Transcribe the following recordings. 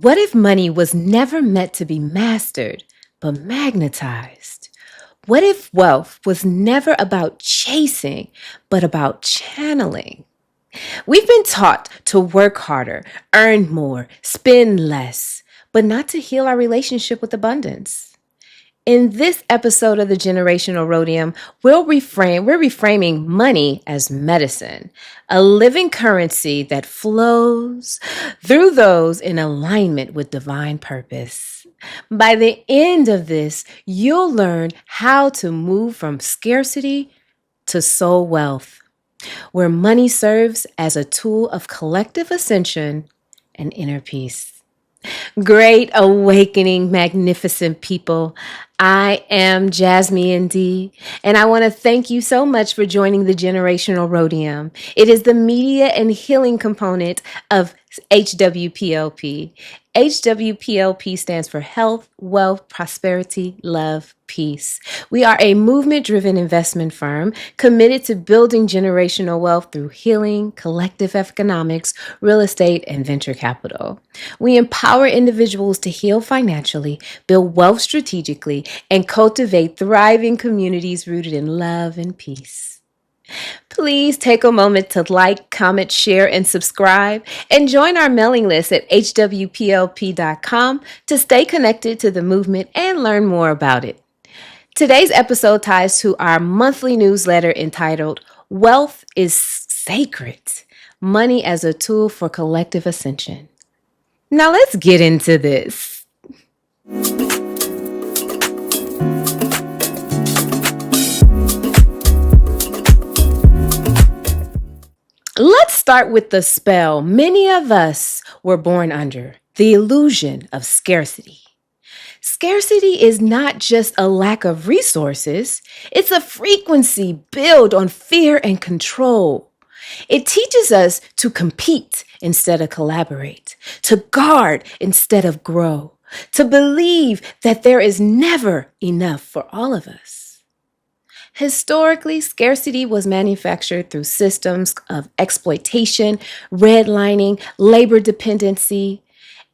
What if money was never meant to be mastered, but magnetized? What if wealth was never about chasing, but about channeling? We've been taught to work harder, earn more, spend less, but not to heal our relationship with abundance. In this episode of the Generational Rhodium, we're reframing money as medicine, a living currency that flows through those in alignment with divine purpose. By the end of this, you'll learn how to move from scarcity to soul wealth, where money serves as a tool of collective ascension and inner peace. Great awakening, magnificent people. I am Jasmine D, and I want to thank you so much for joining the Generational Rhodium. It is the media and healing component of HWPLP. HWPLP stands for Health, Wealth, Prosperity, Love, Peace. We are a movement-driven investment firm committed to building generational wealth through healing, collective economics, real estate, and venture capital. We empower individuals to heal financially, build wealth strategically, and cultivate thriving communities rooted in love and peace. Please take a moment to like, comment, share, and subscribe, and join our mailing list at hwplp.com to stay connected to the movement and learn more about it. Today's episode ties to our monthly newsletter entitled Wealth is Sacred, Money as a Tool for Collective Ascension. Now let's get into this. Let's start with the spell many of us were born under, the illusion of scarcity. Scarcity is not just a lack of resources, it's a frequency built on fear and control. It teaches us to compete instead of collaborate, to guard instead of grow, to believe that there is never enough for all of us. Historically, scarcity was manufactured through systems of exploitation, redlining, labor dependency,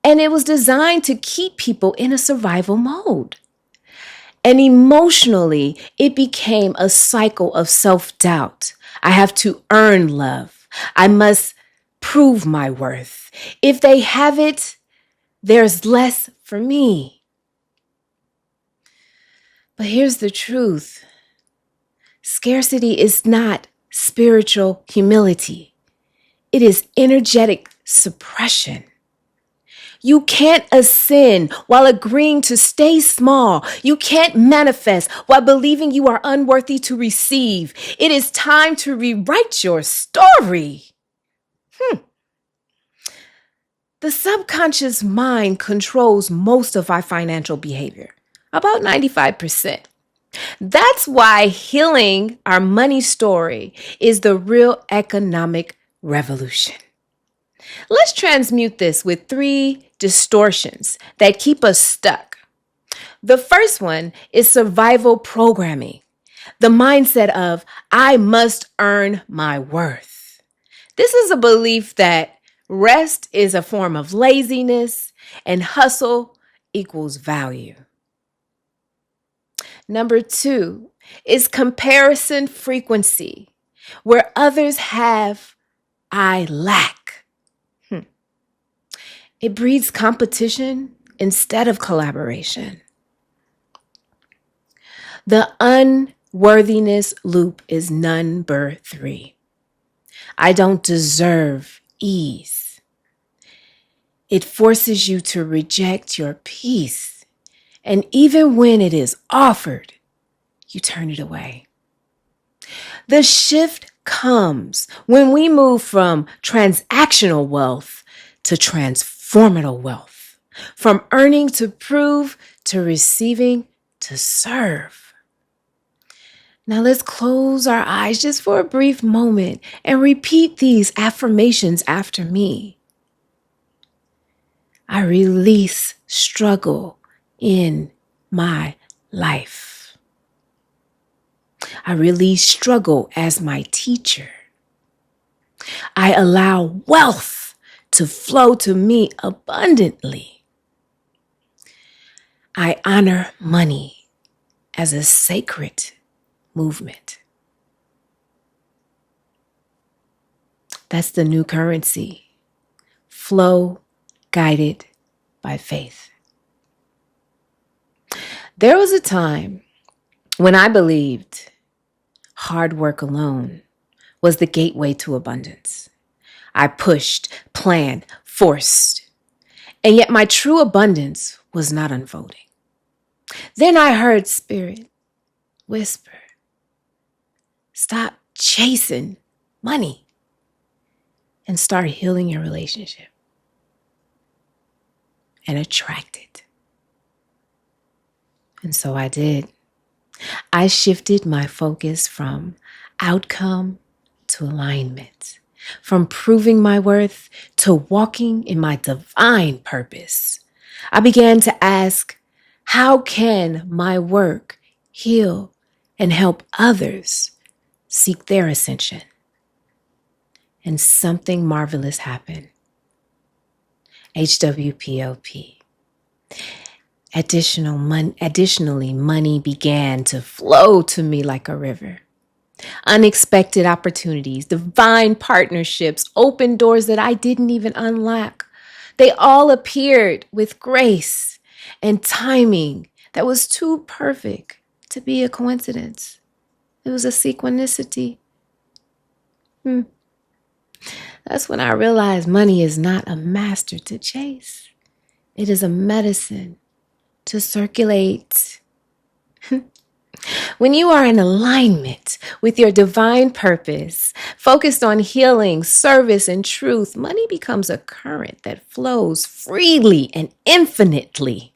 and it was designed to keep people in a survival mode. And emotionally, it became a cycle of self-doubt. I have to earn love. I must prove my worth. If they have it, there's less for me. But here's the truth. Scarcity is not spiritual humility. It is energetic suppression. You can't ascend while agreeing to stay small. You can't manifest while believing you are unworthy to receive. It is time to rewrite your story. The subconscious mind controls most of our financial behavior, about 95%. That's why healing our money story is the real economic revolution. Let's transmute this with 3 distortions that keep us stuck. The first one is survival programming, the mindset of, I must earn my worth. This is a belief that rest is a form of laziness and hustle equals value. Number 2 is comparison frequency, where others have, I lack. It breeds competition instead of collaboration. The unworthiness loop is number 3. I don't deserve ease. It forces you to reject your peace. And even when it is offered, you turn it away. The shift comes when we move from transactional wealth to transformational wealth, from earning to prove to receiving to serve. Now let's close our eyes just for a brief moment and repeat these affirmations after me. I release struggle in my life. I release struggle as my teacher. I allow wealth to flow to me abundantly. I honor money as a sacred movement. That's the new currency. Flow guided by faith. There was a time when I believed hard work alone was the gateway to abundance. I pushed, planned, forced, and yet my true abundance was not unfolding. Then I heard Spirit whisper, stop chasing money and start healing your relationship and attract it. And so I did. I shifted my focus from outcome to alignment, from proving my worth to walking in my divine purpose. I began to ask, how can my work heal and help others seek their ascension? And something marvelous happened. HWPLP. Additionally, money began to flow to me like a river. Unexpected opportunities, divine partnerships, open doors that I didn't even unlock. They all appeared with grace and timing that was too perfect to be a coincidence. It was a synchronicity. That's when I realized money is not a master to chase. It is a medicine to circulate. When you are in alignment with your divine purpose, focused on healing, service, and truth, money becomes a current that flows freely and infinitely.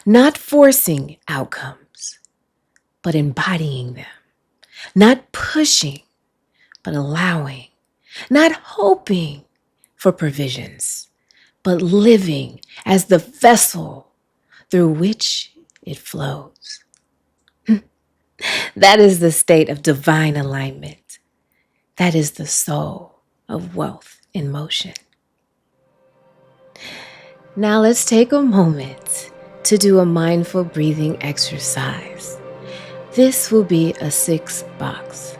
Not forcing outcomes, but embodying them. Not pushing, but allowing. Not hoping for provisions, but living as the vessel through which it flows. That is the state of divine alignment. That is the soul of wealth in motion. Now let's take a moment to do a mindful breathing exercise. This will be a 6-box.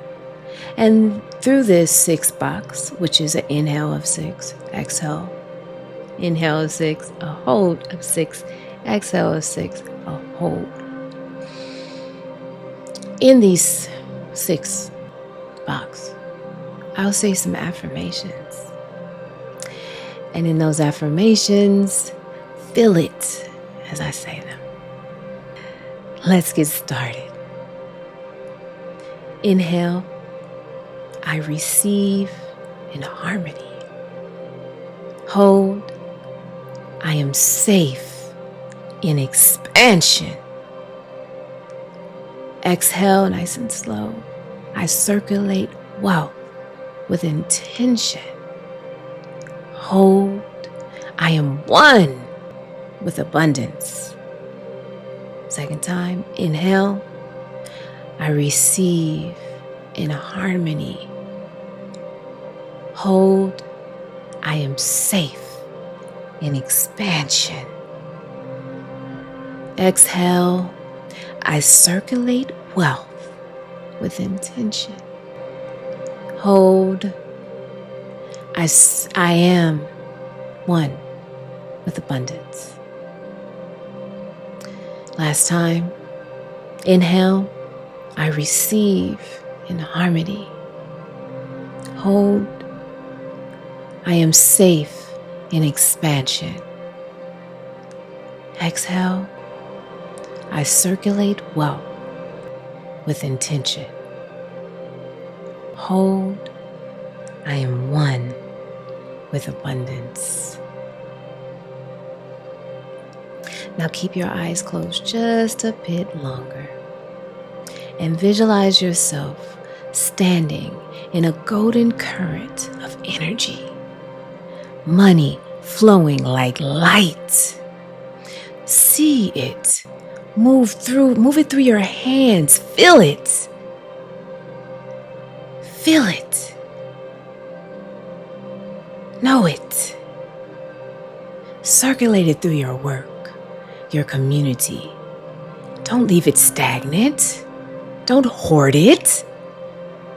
And through this 6-box, which is an inhale of 6, exhale. Inhale of 6, a hold of 6, exhale of 6, a hold. In these 6 box, I'll say some affirmations. And in those affirmations, feel it as I say them. Let's get started. Inhale, I receive in harmony. Hold, I am safe in expansion. Exhale, nice and slow. I circulate wealth with intention. Hold, I am one with abundance. Second time, inhale, I receive in harmony. Hold, I am safe in expansion. Exhale, I circulate wealth with intention. Hold, I am one with abundance. Last time, inhale, I receive in harmony. Hold, I am safe in expansion. Exhale, I circulate wealth with intention. Hold, I am one with abundance. Now keep your eyes closed just a bit longer and visualize yourself standing in a golden current of energy, money flowing like light. See it. Move it through your hands. Feel it. Feel it. Know it. Circulate it through your work, your community. Don't leave it stagnant. Don't hoard it.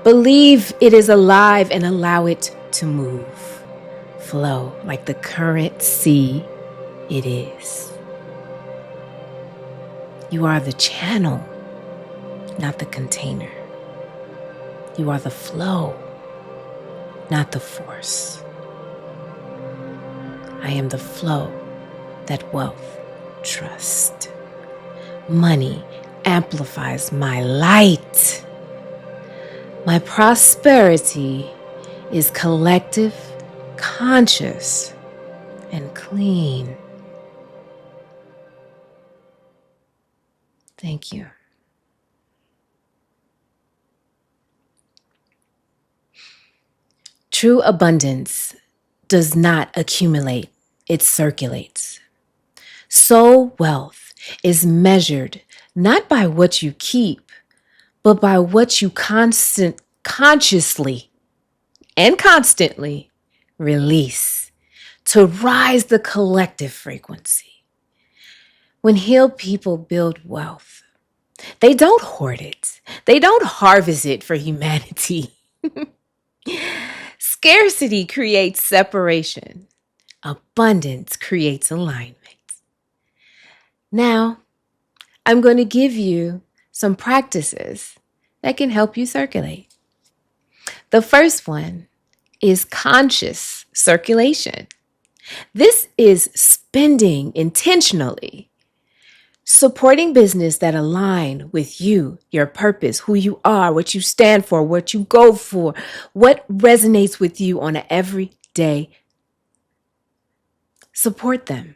Believe it is alive and allow it to move. Flow like the current sea it is. You are the channel, not the container. You are the flow, not the force. I am the flow that wealth trusts. Money amplifies my light. My prosperity is collective, conscious, and clean. Thank you. True abundance does not accumulate, it circulates. Soul wealth is measured not by what you keep, but by what you consciously and constantly release to rise the collective frequency. When healed people build wealth, they don't hoard it. They don't harvest it for humanity. Scarcity creates separation. Abundance creates alignment. Now, I'm going to give you some practices that can help you circulate. The first one is conscious circulation. This is spending intentionally, supporting business that align with you, your purpose, who you are, what you stand for, what you go for, what resonates with you on an everyday. Support them.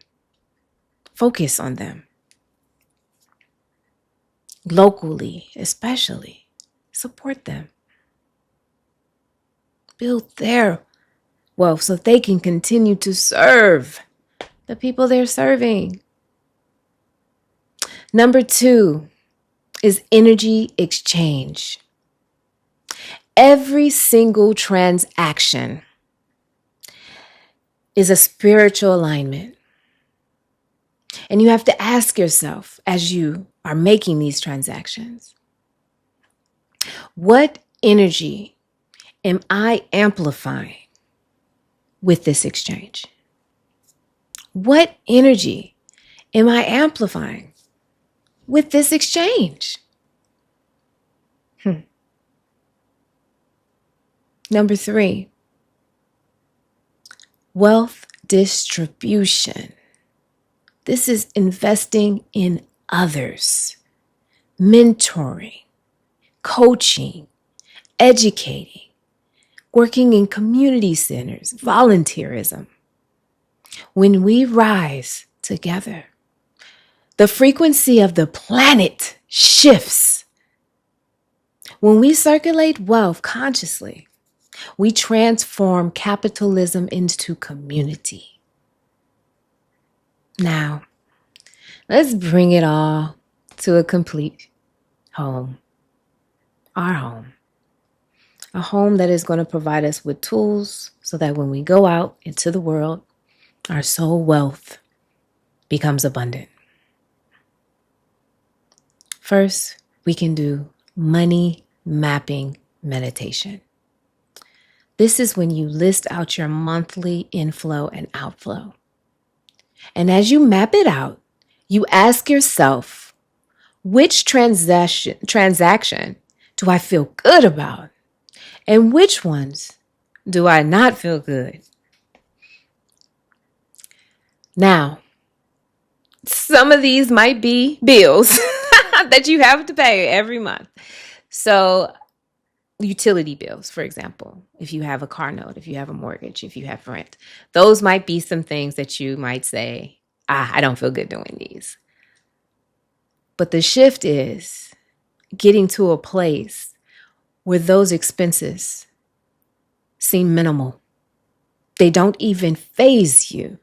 Focus on them. Locally, especially, support them. Build their wealth so they can continue to serve the people they're serving. Number 2 is energy exchange. Every single transaction is a spiritual alignment. And you have to ask yourself as you are making these transactions, what energy am I amplifying with this exchange? What energy am I amplifying with this exchange? Number 3, wealth distribution. This is investing in others, mentoring, coaching, educating, working in community centers, volunteerism. When we rise together, the frequency of the planet shifts. When we circulate wealth consciously, we transform capitalism into community. Now, let's bring it all to a complete home. Our home. A home that is going to provide us with tools so that when we go out into the world, our soul wealth becomes abundant. First, we can do money mapping meditation. This is when you list out your monthly inflow and outflow. And as you map it out, you ask yourself, which transaction do I feel good about? And which ones do I not feel good? Now, some of these might be bills that you have to pay every month. So utility bills, for example, if you have a car note, if you have a mortgage, if you have rent, those might be some things that you might say, I don't feel good doing these. But the shift is getting to a place where those expenses seem minimal. They don't even faze you.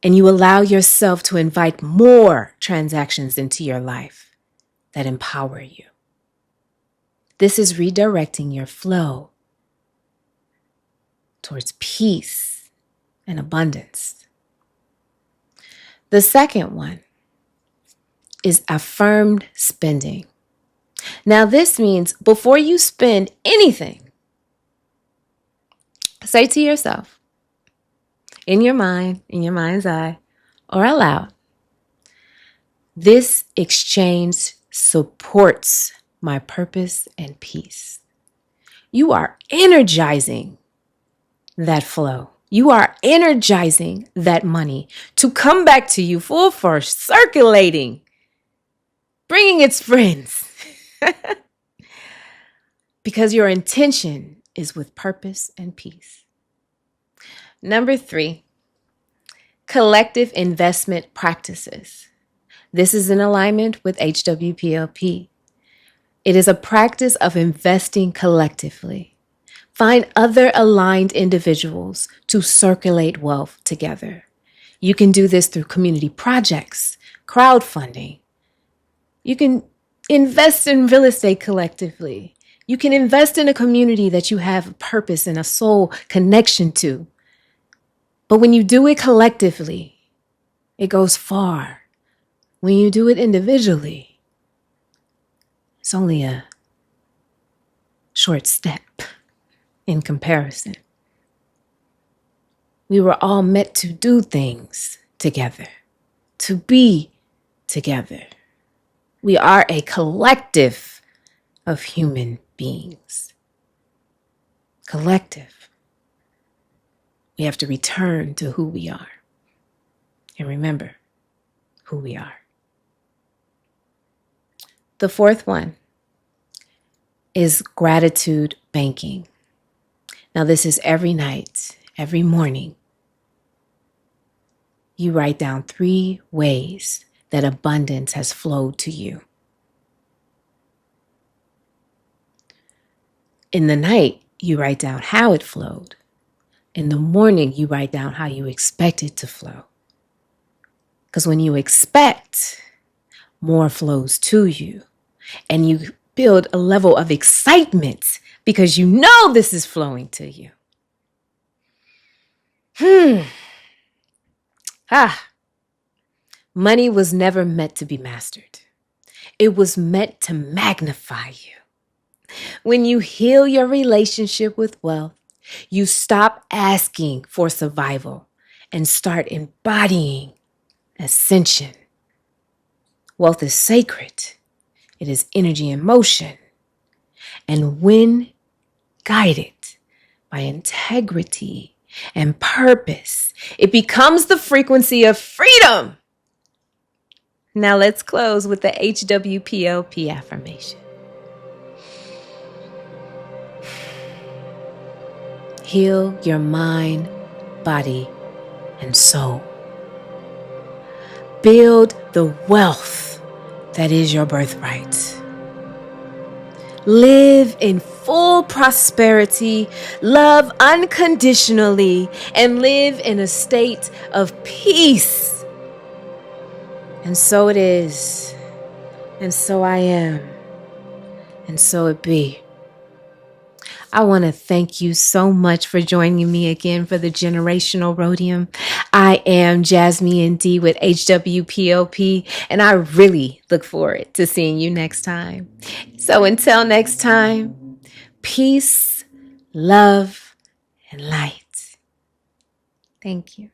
And you allow yourself to invite more transactions into your life that empower you. This is redirecting your flow towards peace and abundance. The second one is affirmed spending. Now, this means before you spend anything, say to yourself, in your mind, in your mind's eye, or aloud, this exchange supports my purpose and peace. You are energizing that flow. You are energizing that money to come back to you full force, circulating, bringing its friends. Because your intention is with purpose and peace. Number 3, collective investment practices. This is in alignment with HWPLP. It is a practice of investing collectively. Find other aligned individuals to circulate wealth together. You can do this through community projects, crowdfunding. You can invest in real estate collectively. You can invest in a community that you have a purpose and a soul connection to. But when you do it collectively, it goes far. When you do it individually, it's only a short step in comparison. We were all meant to do things together, to be together. We are a collective of human beings. Collective. We have to return to who we are and remember who we are. The fourth one is gratitude banking. Now, this is every night, every morning. You write down 3 ways that abundance has flowed to you. In the night, you write down how it flowed. In the morning, you write down how you expect it to flow. Because when you expect, more flows to you. And you build a level of excitement because you know this is flowing to you. Money was never meant to be mastered. It was meant to magnify you. When you heal your relationship with wealth, you stop asking for survival and start embodying ascension. Wealth is sacred. It is energy in motion. And when guided by integrity and purpose, it becomes the frequency of freedom. Now let's close with the HWPLP affirmation. Heal your mind, body, and soul. Build the wealth that is your birthright. Live in full prosperity, love unconditionally, and live in a state of peace. And so it is, and so I am, and so it be. I want to thank you so much for joining me again for the Generational Rhodium. I am Jasmine D with HWPLP, and I really look forward to seeing you next time. So until next time, peace, love, and light. Thank you.